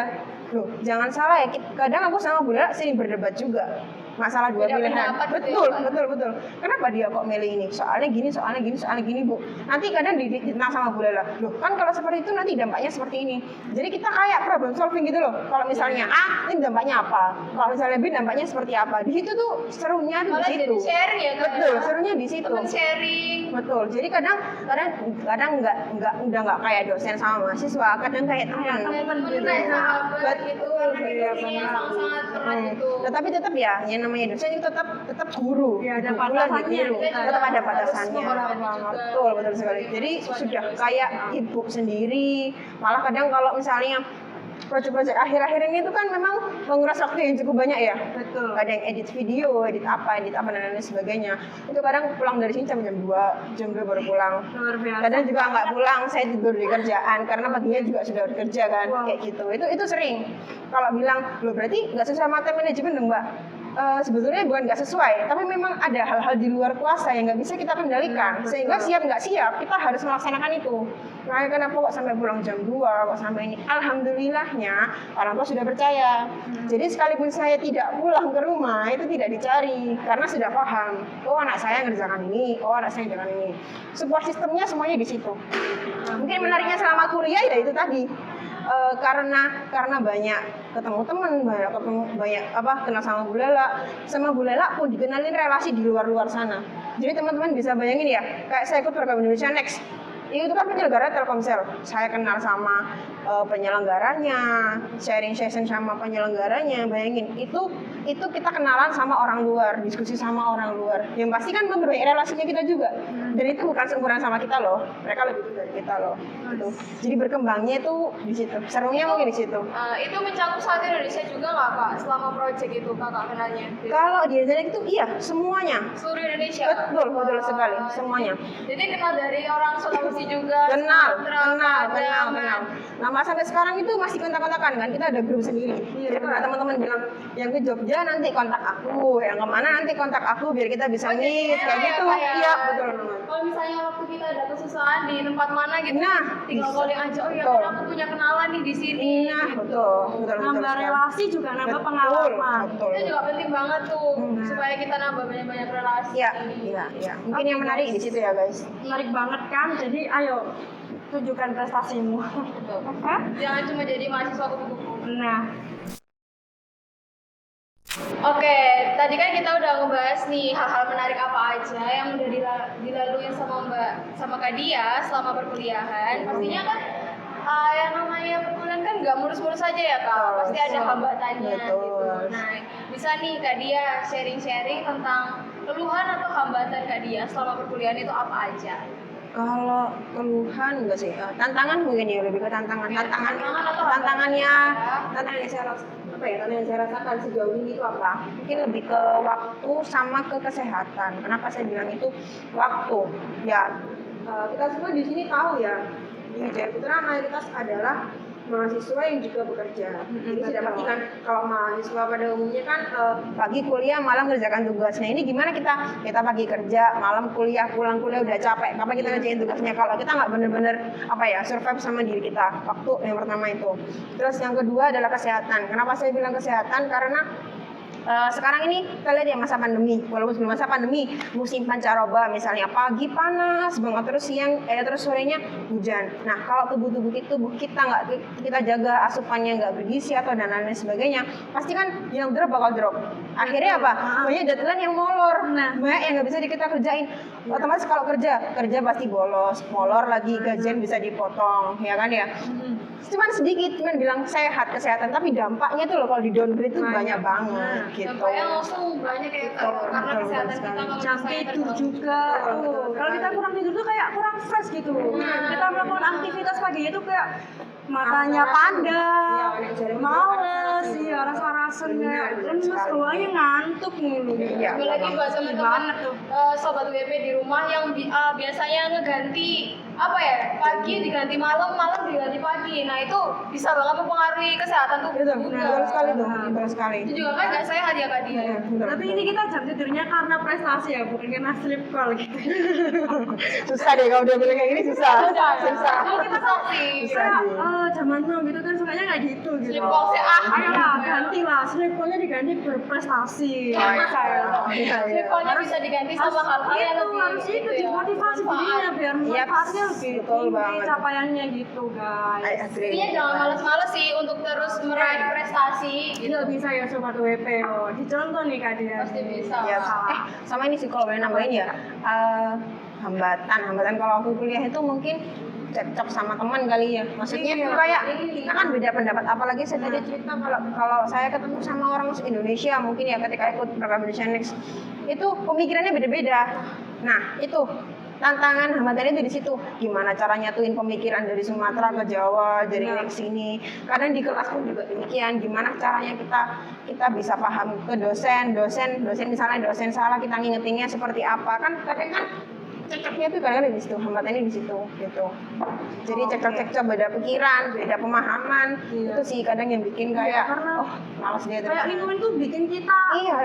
S3: loh jangan salah ya, kadang aku sama Bu Lela sering berdebat juga masalah 2 pilihan. Betul. Kenapa dia kok milih ini? Soalnya gini Bu. Nanti kadang ditanya sama Bu Lela, loh kan kalau seperti itu nanti dampaknya seperti ini. Jadi kita kayak problem solving gitu loh. Kalau misalnya A, ini dampaknya apa? Kalau misalnya B, dampaknya seperti apa? Di situ tuh serunya tuh di situ.
S1: Sharing ya kan?
S3: Betul, serunya di situ.
S1: Teman sharing.
S3: Betul. Jadi kadang udah nggak kayak dosen sama mahasiswa, kadang kayak teman gitu. Betul.
S1: Sangat erat itu.
S3: Tetapi tetap ya, yang namanya dosen itu tetap guru.
S2: Ya, ada
S3: Guru
S2: batasannya.
S3: guru. Tetap ada batasannya.
S1: Betul.
S3: Betul sekali. Jadi sudah kayak ibu sendiri. Malah kadang kalau misalnya proyek-proyek akhir-akhir ini tuh kan memang menguras waktu yang cukup banyak ya.
S2: Betul.
S3: Kadang edit video, edit apa dan lain sebagainya. Itu kadang pulang dari sini jam 2 baru pulang.
S2: Luar biasa.
S3: Kadang juga nggak pulang, saya tidur di kerjaan karena paginya juga sudah bekerja kan, kayak gitu. Itu sering. Kalau bilang, loh berarti nggak sesuai mata manajemen dong Mbak. Sebetulnya bukan nggak sesuai, tapi memang ada hal-hal di luar kuasa yang nggak bisa kita kendalikan, sehingga siap nggak siap kita harus melaksanakan itu. Makanya kenapa kok sampai pulang jam 2, kok sampai ini? Alhamdulillahnya orang tua sudah percaya. Jadi sekalipun saya tidak pulang ke rumah itu tidak dicari karena sudah paham. Oh anak saya ngerjakan ini, oh anak saya ngerjakan ini. Support sistemnya semuanya di situ. Mungkin menariknya selama kuliah ya itu tadi. Karena banyak ketemu teman, banyak kenal sama Bu Lela pun dikenalin relasi di luar sana. Jadi teman-teman bisa bayangin ya, kayak saya ikut program Indonesia Next. Itu kan penyelenggara Telkomsel. Saya kenal sama penyelenggaranya, sharing session sama penyelenggaranya. Bayangin, itu kita kenalan sama orang luar, diskusi sama orang luar. Yang pasti kan memperbaiki relasinya kita juga. Dan itu bukan seumuran sama kita loh. Mereka lebih tua dari kita loh. Gitu. Jadi berkembangnya itu di situ. Serunya mungkin di situ.
S1: Itu mencakup satu Indonesia juga nggak Kak? Selama project itu Kakak kenalnya?
S3: Kalau di Indonesia itu iya, semuanya.
S1: Seluruh Indonesia?
S3: Betul sekali, semuanya.
S1: Jadi kenal dari orang Sulawesi juga?
S3: Kenal. Nah, sampai sekarang itu masih kontak-kontakan kan, kita ada grup sendiri. Jadi kalau teman-teman bilang yang ke Jogja nanti kontak aku, yang kemana nanti kontak aku biar kita bisa meet kayak gitu. Iya, betul.
S1: Kalau misalnya waktu kita ada kesusahan di tempat mana gitu, tinggal
S3: bisa.
S1: calling aja, oh ya kan aku punya kenalan nih di sini.
S3: Nah, betul.
S2: Nambah relasi juga nambah pengalaman.
S3: Betul.
S1: Itu juga penting banget tuh supaya kita nambah banyak relasi.
S3: Iya. Mungkin yang menarik di situ ya, guys.
S2: Menarik banget kan, jadi ayo tunjukkan prestasimu.
S1: Jangan cuma jadi mahasiswa kupu-kupu.
S2: Nah,
S1: Oke, tadi kan kita udah ngebahas nih hal-hal menarik apa aja yang udah dilalui sama Kak Dia selama perkuliahan. Pastinya kan yang namanya perkuliahan kan nggak mulus-mulus aja ya Kak, pasti ada hambatannya gitu. Nah, bisa bisa nih Kak Dia sharing-sharing tentang keluhan atau hambatan Kak Dia selama perkuliahan itu apa aja?
S3: Kalau keluhan enggak sih, tantangan mungkin ya, lebih ke tantangan.
S1: Ya, tantangan atau
S3: Tantangannya,
S1: hambatan, ya.
S3: tantangan yang saya tantangan yang saya rasakan sejauh ini itu apa? Mungkin lebih ke waktu sama ke kesehatan. Kenapa saya bilang itu waktu? Ya, kita semua di sini tahu ya, di Wijaya Putra mayoritas adalah mahasiswa yang juga bekerja. Jadi sudah pasti kan kalau mahasiswa pada umumnya kan pagi kuliah, malam kerjakan tugas. Nah ini gimana kita pagi kerja, malam kuliah, pulang kuliah udah capek. Kapan kita ngerjain tugasnya? Kalau kita nggak bener-bener survive sama diri kita. Waktu yang pertama itu. Terus yang kedua adalah kesehatan. Kenapa saya bilang kesehatan? Karena sekarang ini kita lihat ya masa pandemi, walaupun sebelum masa pandemi musim pancaroba misalnya pagi panas banget, terus siang terus sorenya hujan. Nah kalau tubuh kita nggak kita jaga asupannya nggak bergizi atau dan lain sebagainya, pasti kan yang drop bakal drop. Akhirnya apa? Banyak deadline yang molor, banyak yang nggak bisa kita kerjain. Otomatis kalau kerja pasti molor lagi, gajian bisa dipotong, ya kan ya. Cuman sedikit, cuman bilang kesehatan, tapi dampaknya tuh loh kalau di downgrade itu banyak banget gitu.
S1: Dampaknya langsung banyak kayak karena kesehatan kita kalau
S2: jam tidur juga kalau kita kurang tidur tuh kayak kurang fresh gitu. Kita melakukan aktivitas pagi itu kayak matanya pandang, males, rasa-rasa kayak lemes, bawahnya ngantuk mulu.
S1: Apalagi buat teman-teman sobat WP di rumah yang biasanya ngeganti pagi diganti malam diganti pagi. Nah itu bisa banget mempengaruhi kesehatan tubuh juga.
S3: Betul sekali.
S1: Itu juga kan nggak sehat ya Kak Dia.
S2: Tapi ini kita jam tidurnya karena prestasi ya, bukan karena sleep call gitu.
S3: Susah deh kalau udah bilang kayak gini, susah.
S1: Kalau kita saksi.
S2: Kayak zaman now gitu kan sukanya nggak gitu.
S1: Sleep call sih
S2: Ayolah gantilah, sleep callnya diganti berprestasi.
S1: Sleep call-nya bisa diganti sama hal-hal yang lebih
S2: harus itu dimotivasi dirinya biar manfaatnya lebih tinggi capaiannya gitu guys.
S1: Intinya jangan males-males sih untuk terus meraih prestasi gitu.
S2: Iya bisa ya sobat WP dicontoh nih Kak Dia.
S1: Pasti bisa.
S3: Ya, sama ini sih kalau boleh nambahin ya, hambatan kalau aku kuliah itu mungkin cekcok sama teman kali ya. Maksudnya kayak kita kan beda pendapat, apalagi saya tadi cerita kalau saya ketemu sama orang Indonesia mungkin ya ketika ikut program Indonesia Next itu pemikirannya beda-beda. Nah itu tantangan hambatannya itu di situ. Gimana cara nyatuin pemikiran dari Sumatera ke Jawa, dari ke sini. Kadang di kelas pun juga demikian. Gimana caranya kita bisa paham ke dosen misalnya dosen salah kita ngingetinnya seperti apa. Kan kadang kan cekcoknya itu kadang-kadang di situ, hambatannya di situ gitu. Jadi cekcok beda pikiran, beda pemahaman. Itu sih kadang yang bikin kayak malas dia.
S2: Kayak lingkungan tuh bikin kita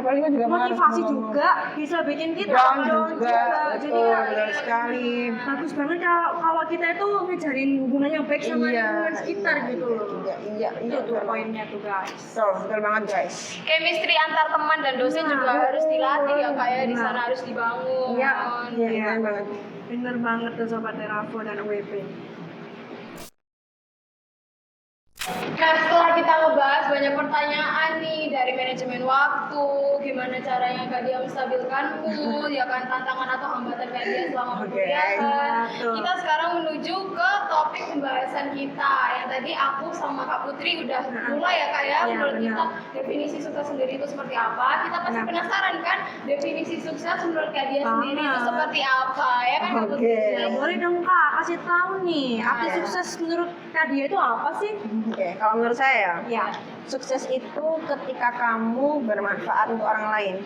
S3: paling juga
S2: motivasi juga, bisa bikin kita
S3: down juga.
S2: Jadi
S3: Betul sekali.
S2: bagus banget kalau kita itu ngejarin hubungan yang baik sama lingkungan sekitar gitu loh.
S3: Iya,
S2: Itu poinnya tuh guys.
S3: betul banget guys.
S1: Chemistry antar teman dan dosen juga harus dilatih ya kayak di sana harus dibangun.
S3: Iya banget.
S2: Bener banget tuh sobat Terafo dan WP.
S1: Nah setelah kita ngebahas banyak pertanyaan nih dari manajemen waktu, gimana caranya Kak Dia menstabilkan mood, ya kan tantangan atau hambatan Kak Dia selama perkuliahan. Kita sekarang menuju ke topik pembahasan kita yang tadi aku sama Kak Putri udah mulai ya Kak ya, menurut kita definisi sukses sendiri itu seperti apa. Kita pasti penasaran kan definisi sukses menurut Kak Dia sendiri itu seperti apa ya kan Kak Putri?
S2: Boleh dong Kak, kasih tahu nih arti sukses menurut Kak Dia itu apa sih?
S3: Oke, kalau menurut saya sukses itu ketika kamu bermanfaat untuk orang lain.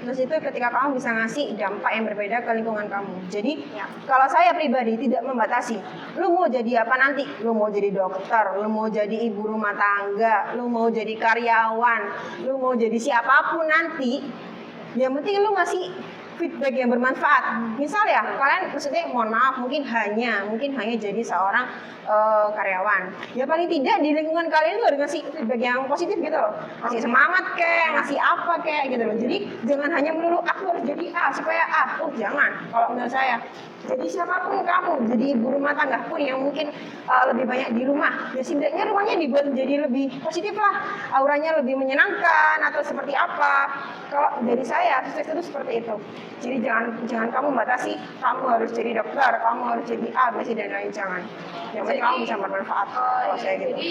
S3: Terus itu ketika kamu bisa ngasih dampak yang berbeda ke lingkungan kamu. Jadi kalau saya pribadi tidak membatasi. Lu mau jadi apa nanti? Lu mau jadi dokter, lu mau jadi ibu rumah tangga, lu mau jadi karyawan, lu mau jadi siapapun nanti. Yang penting lu ngasih feedback yang bermanfaat. Misal ya, kalian maksudnya mohon maaf mungkin hanya jadi seorang karyawan. Ya paling tidak di lingkungan kalian tuh harus ngasih feedback yang positif gitu loh. Ngasih semangat ngasih apa gitu loh. Jadi jangan hanya melulu aku harus jadi A supaya A. Jangan. Kalau menurut saya. Jadi siapapun kamu, jadi ibu rumah tangga pun yang mungkin lebih banyak di rumah, ya setidaknya rumahnya dibuat jadi lebih positif lah, auranya lebih menyenangkan atau seperti apa. Kalau dari saya sukses itu seperti itu. Jadi jangan kamu batasi, kamu harus jadi dokter, kamu harus jadi A, B, C dan lain, jangan. Yang penting kamu bisa bermanfaat. Kalau saya gitu.
S1: Jadi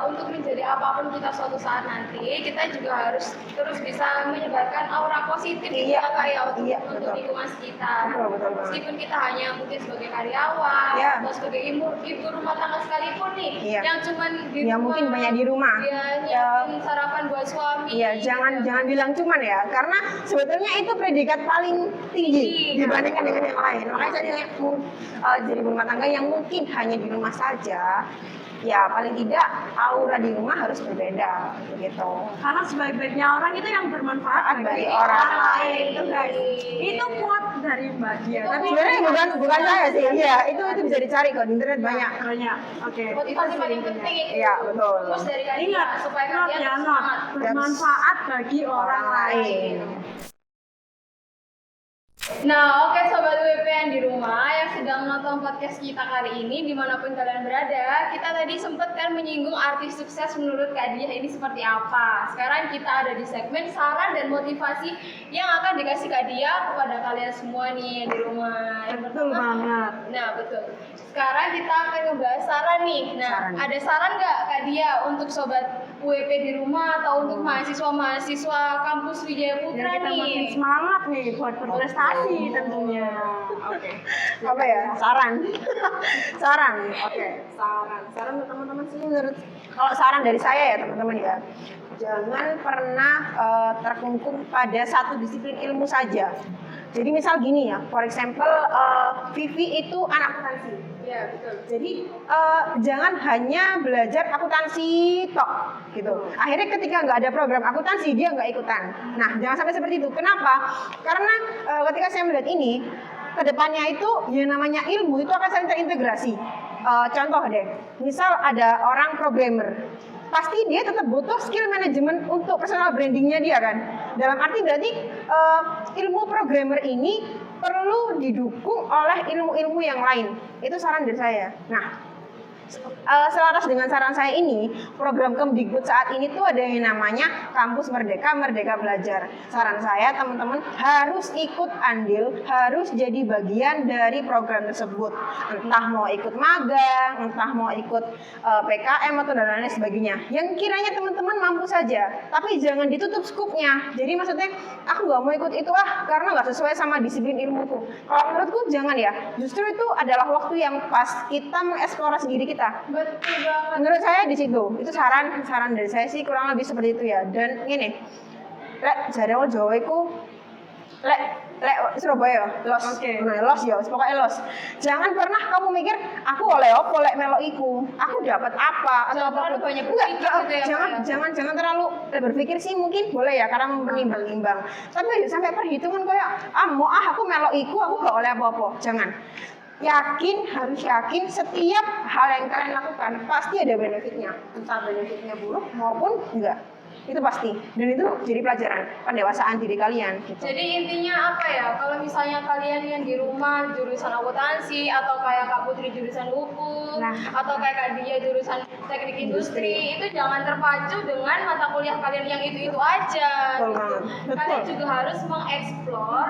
S1: untuk menjadi apapun kita suatu saat nanti, kita juga harus terus bisa menyebarkan aura positif gitu ya Kak ya, untuk
S3: betul.
S1: lingkungan sekitar.
S3: Betul banget.
S1: Meskipun kita hanya mungkin sebagai karyawan atau sebagai ibu rumah tangga sekalipun nih, yang cuman di
S3: yang
S1: rumah,
S3: mungkin banyak di rumah.
S1: nyiapin sarapan buat suami.
S3: Iya, jangan bilang cuman ya, karena sebetulnya itu predikat paling tinggi dibandingkan dengan yang lain. Makanya saya jadi rumah tangga yang mungkin hanya di rumah saja, ya paling tidak aura di rumah harus berbeda begitu.
S2: Karena sebaik-baiknya orang itu yang bermanfaat
S3: Bagi orang lain.
S2: itu guys. Itu quote dari Mbak Dia. Tapi
S3: Sebenarnya bukan saya sih, iya itu bisa dicari kok di internet banyak.
S2: banyak. Oke.
S1: Motivasi paling penting itu.
S3: Iya, betul.
S1: Terus dari kalian
S2: Ingat,
S1: supaya
S2: not
S1: kalian
S2: ya
S1: tetap
S2: not
S1: semangat.
S2: bermanfaat bagi orang lain.
S1: Nah, oke Sobat WP yang di rumah yang sedang menonton podcast kita kali ini dimanapun kalian berada, kita tadi sempat kan menyinggung artis sukses menurut Kak Diah ini seperti apa. Sekarang kita ada di segmen saran dan motivasi yang akan dikasih Kak Diah kepada kalian semua nih yang di rumah. Yang
S2: Betul banget.
S1: Nah, betul. Sekarang kita akan ngebahas saran nih. Nah, ada saran nggak Kak Diah untuk Sobat WP di rumah atau untuk mahasiswa-mahasiswa kampus Wijaya
S2: Biar
S1: Putra
S2: kita makin
S1: nih?
S2: semangat nih buat berprestasi tentunya. Oke.
S3: Apa ya? Saran. Saran. Oke. Saran untuk teman-teman sih menurut kalau saran dari saya ya teman-teman ya. Jangan pernah terkungkung pada satu disiplin ilmu saja. Jadi misal gini ya, for example Vivi itu anak akuntansi.
S1: Ya, betul.
S3: Jadi jangan hanya belajar akuntansi tok gitu. Akhirnya ketika nggak ada program akuntansi dia nggak ikutan. Nah jangan sampai seperti itu. Kenapa? Karena ketika saya melihat ini, kedepannya itu yang namanya ilmu itu akan saling terintegrasi. Contoh deh, misal ada orang programmer, pasti dia tetap butuh skill manajemen untuk personal brandingnya dia kan. Dalam arti berarti ilmu programmer ini perlu didukung oleh ilmu-ilmu yang lain. Itu saran dari saya. Nah, selaras dengan saran saya ini, program Kemdikbud saat ini tuh ada yang namanya Kampus Merdeka, Merdeka Belajar. Saran saya teman-teman harus ikut andil, harus jadi bagian dari program tersebut. Entah mau ikut magang, entah mau ikut PKM atau dan lain sebagainya. Yang kiranya teman-teman mampu saja, tapi jangan ditutup skupnya. Jadi maksudnya aku nggak mau ikut itu karena nggak sesuai sama disiplin ilmuku. Kalau menurutku jangan ya. Justru itu adalah waktu yang pas kita mengeksplorasi diri kita.
S1: Betul banget.
S3: Menurut saya di situ. Itu saran dari saya sih kurang lebih seperti itu ya. Dan gini, lek jarang Jawa iku lek Surabaya los. Nah, los ya, pokoknya los. Jangan pernah kamu mikir aku oleh apa lek melok iku. Aku dapat apa atau apa
S1: terlalu banyak
S3: enggak,
S1: berpikir gitu ya,
S3: jangan terlalu berpikir sih mungkin boleh ya karena menimbang-nimbang. Tapi sampai perhitungan kayak aku melok iku aku gak oleh apa-apa. Jangan. Harus yakin setiap hal yang kalian lakukan pasti ada benefitnya, entah benefitnya buruk maupun enggak, itu pasti. Dan itu jadi pelajaran pendewasaan diri kalian gitu.
S1: Jadi intinya apa ya, kalau misalnya kalian yang di rumah jurusan akuntansi atau kayak Kak Putri jurusan hukum atau kayak Kak Dia jurusan teknik industri, itu jangan terpacu dengan mata kuliah kalian yang itu aja.
S3: Betul banget.
S1: Kalian juga harus mengeksplor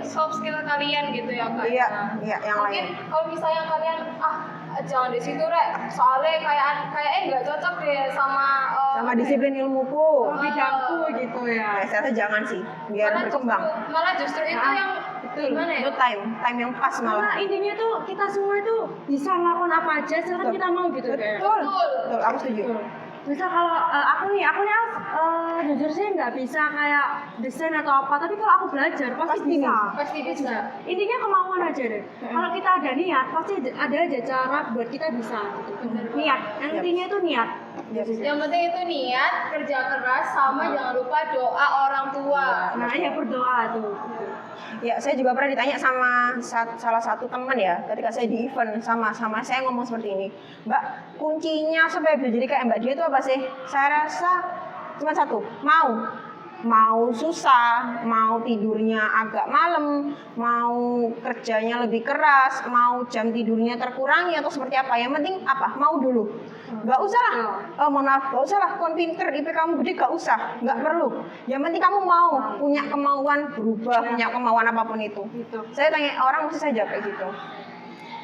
S1: soft skill kalian gitu ya Kak.
S3: Iya, yang
S1: Mungkin
S3: lain.
S1: kalau misalnya kalian jangan di situ Rek, soalnya kayaknya nggak cocok deh
S3: Sama disiplin ilmuku.
S2: Bidangku gitu ya.
S3: Saya jangan sih, biar berkembang.
S1: Malah justru itu yang gimana ya?
S3: Itu time yang pas
S2: Karena
S3: malah.
S2: intinya tuh kita semua itu bisa ngelakuin apa aja selama kita mau gitu kayak.
S3: Betul, aku setuju.
S2: Misal kalau aku nih jujur sih nggak bisa kayak desain atau apa, tapi kalau aku belajar pasti bisa.
S1: Pasti bisa.
S2: Intinya kemauan aja deh. Kalau kita ada niat, pasti ada aja cara buat kita bisa. Gitu. Niat. Yang intinya itu niat.
S1: Yang penting itu niat, kerja keras, sama jangan lupa doa orang tua.
S2: Nah, ya berdoa tuh.
S3: Ya, saya juga pernah ditanya sama salah satu teman ya, ketika saya di event sama saya ngomong seperti ini, Mbak, kuncinya supaya bisa jadi kayak Mbak Dia itu apa sih? Saya rasa cuma satu, mau susah, mau tidurnya agak malam, mau kerjanya lebih keras, mau jam tidurnya terkurangi atau seperti apa, yang penting apa? Mau dulu. Gak usah lah, gak usah lah, kon pinter, IP kamu gede, gak usah, gak perlu. Yang penting kamu mau, punya kemauan berubah, punya kemauan apapun itu. Saya tanya orang, mesti saya jawab kayak gitu.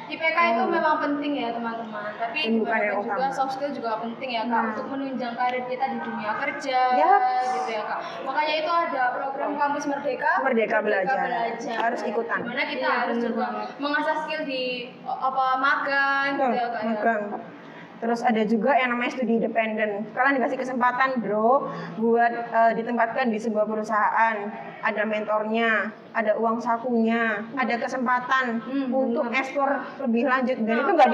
S1: IPK itu memang penting ya teman-teman, tapi
S3: Bukan yang
S1: juga
S3: utama.
S1: soft skill juga penting ya kak untuk menunjang karir kita di dunia kerja
S3: Yap.
S1: gitu ya kak. Makanya itu ada program kampus
S3: Merdeka Belajar. Harus ikutan.
S1: Dimana kita harus juga mengasah skill di magang gitu ya kak. Ya.
S3: Magang. Terus ada juga yang namanya studi independen. Kalian dikasih kesempatan, bro, buat ditempatkan di sebuah perusahaan. Ada mentornya, ada uang sakunya, ada kesempatan untuk ekspor lebih lanjut. Dan itu nggak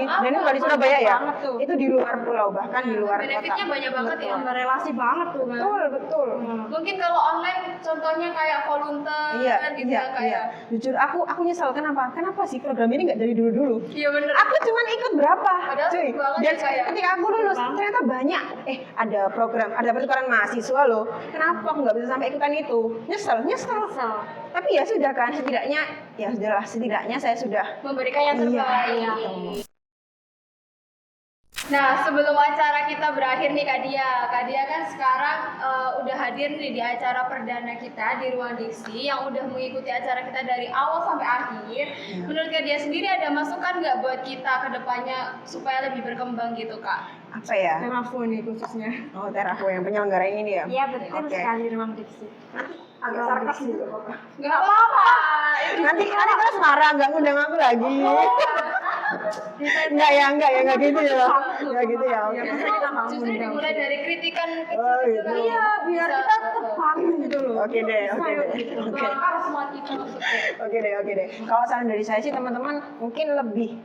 S3: di Surabaya ya.
S2: Banget tuh.
S3: Itu di luar pulau, bahkan di luar kota.
S1: Benefitnya banyak banget ya.
S2: Tambah relasi banget tuh kan.
S3: Betul.
S1: Mungkin kalau online contohnya kayak volunteer
S3: Iya,
S1: gitu ya kayak.
S3: Jujur aku nyesel kenapa sih program ini nggak dari dulu.
S1: Iya bener.
S3: Aku cuman ikut berapa,
S1: Padahal
S3: cuy.
S1: seru banget
S3: Dan
S1: ya, kayak.
S3: ketika aku lulus ternyata banyak. Ada program, ada pertukaran mahasiswa loh. Kenapa aku nggak bisa sampai ikutan itu? Nyesel. Tapi ya sudah kan, setidaknya saya sudah.
S1: Memberikan yang terbaik.
S3: Iya.
S1: Nah, sebelum acara kita berakhir nih Kak Dia kan sekarang udah hadir nih di acara perdana kita di Ruang Diksi yang udah mengikuti acara kita dari awal sampai akhir. Menurut Kak Dia sendiri ada masukan nggak buat kita ke depannya supaya lebih berkembang gitu Kak?
S3: Apa ya?
S2: Terafo nih khususnya.
S3: Oh, Terafo yang penyelenggara ini ya?
S2: Iya betul
S3: Oke.
S2: sekali Ruang Diksi.
S3: Agak sarkas gitu.
S1: Nggak apa-apa.
S3: Nanti terus marah, nggak ngundang aku lagi. Enggak gitu ya. Enggak gitu ya. Oke.
S1: Justru dimulai dari kritikan
S3: Oh,
S1: kecil
S3: gitu.
S2: Iya, biar kita tetap bangun gitu loh.
S3: Oke deh.
S1: Bakar semua kita maksudnya.
S3: Oke deh. Kalau saran dari saya sih teman-teman mungkin lebih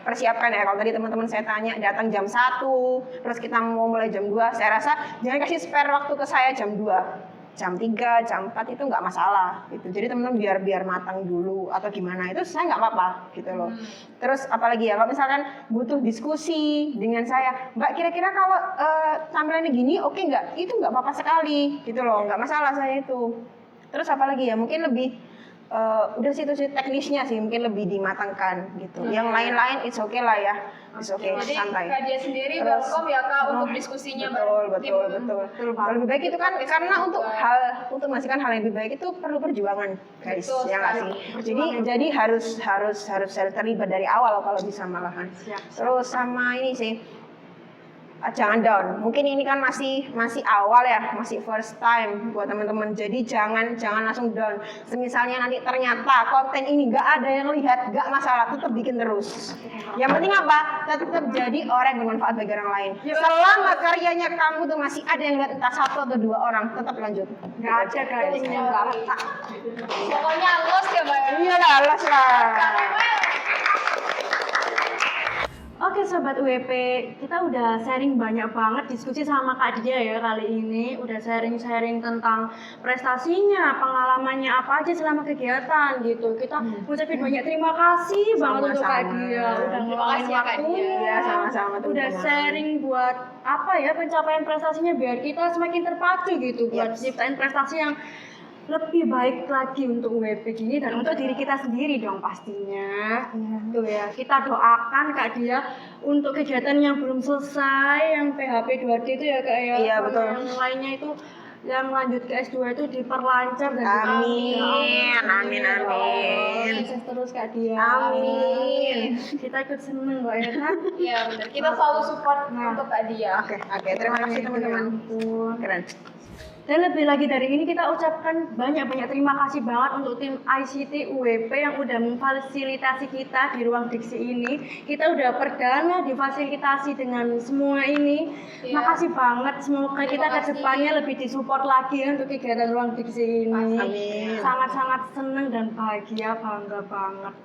S3: persiapkan ya. Kalau tadi teman-teman saya tanya datang jam 1, terus kita mau mulai jam 2, saya rasa jangan kasih spare waktu ke saya jam 2. Jam 3, jam 4 itu nggak masalah gitu. Jadi teman-teman biar matang dulu atau gimana itu saya nggak apa-apa gitu loh. Terus apalagi ya kalau misalkan butuh diskusi dengan saya, Mbak kira-kira kalau tampilannya gini oke nggak? Itu nggak apa-apa sekali gitu loh, nggak masalah saya itu. Terus apalagi ya mungkin lebih udah situ teknisnya sih mungkin lebih dimatangkan gitu. Yang lain-lain it's okay lah ya. It's okay,
S1: Jadi
S3: santai.
S1: Kak Dia sendiri
S3: Terus,
S1: welcome ya Kak untuk diskusinya
S3: betul. Lebih baik itu kan karena untuk menghasilkan hal yang lebih baik itu perlu perjuangan, guys.
S1: Betul
S3: Ya nggak sih. Jadi harus terlibat dari awal kalau bisa malahan. Terus sama ini sih. Jangan down. Mungkin ini kan masih awal ya, masih first time buat teman-teman. Jadi jangan langsung down. Semisalnya nanti ternyata konten ini nggak ada yang lihat, nggak masalah, tetap bikin terus. Yang penting apa? Tetap jadi orang yang bermanfaat bagi orang lain. Selama karyanya kamu tuh masih ada yang lihat entah 1 atau 2 orang, tetap lanjut.
S2: Nggak ada gadingnya, nggak retak.
S1: Pokoknya los ya Mbak.
S3: Iya lah, las lah.
S2: Oke Sobat UWP, kita udah sharing banyak banget diskusi sama Kak Dia ya kali ini. Udah sharing-sharing tentang prestasinya, pengalamannya apa aja selama kegiatan gitu. Kita ngucapin banyak terima kasih banget untuk Kak Dia. Udah ngeluangin
S1: kasih ya, Kak
S2: waktunya.
S1: Dia.
S3: Iya, sama-sama,
S2: Udah
S3: teman-teman.
S2: sharing buat apa ya pencapaian prestasinya biar kita semakin terpacu gitu. Buat
S3: Yes.
S2: ciptain prestasi yang lebih baik lagi untuk UWP gini dan untuk diri kita sendiri dong pastinya. Tuh ya, kita doakan Kak Dia untuk kegiatan yang belum selesai, yang PHP 2D itu ya Kak ya.
S3: Iya,
S2: sama
S3: betul.
S2: Yang lainnya itu yang lanjut ke S2 itu diperlancar dan
S3: Amin.
S2: Sukses terus Kak Dia.
S3: Amin.
S2: Kita ikut seneng kok ya kan.
S1: Iya benar. Kita selalu support untuk Kak Dia.
S3: Oke, terima kasih teman-teman. Keren.
S2: Dan lebih lagi dari ini kita ucapkan banyak-banyak terima kasih banget untuk tim ICT UWP yang udah memfasilitasi kita di ruang diksi ini. Kita udah perdana difasilitasi dengan semua ini.
S1: Iya.
S2: Makasih banget. Semoga kita ke
S1: kasih.
S2: depannya lebih disupport lagi ya untuk kegiatan ruang diksi ini.
S3: Amin.
S2: Sangat-sangat senang dan bahagia, bangga banget.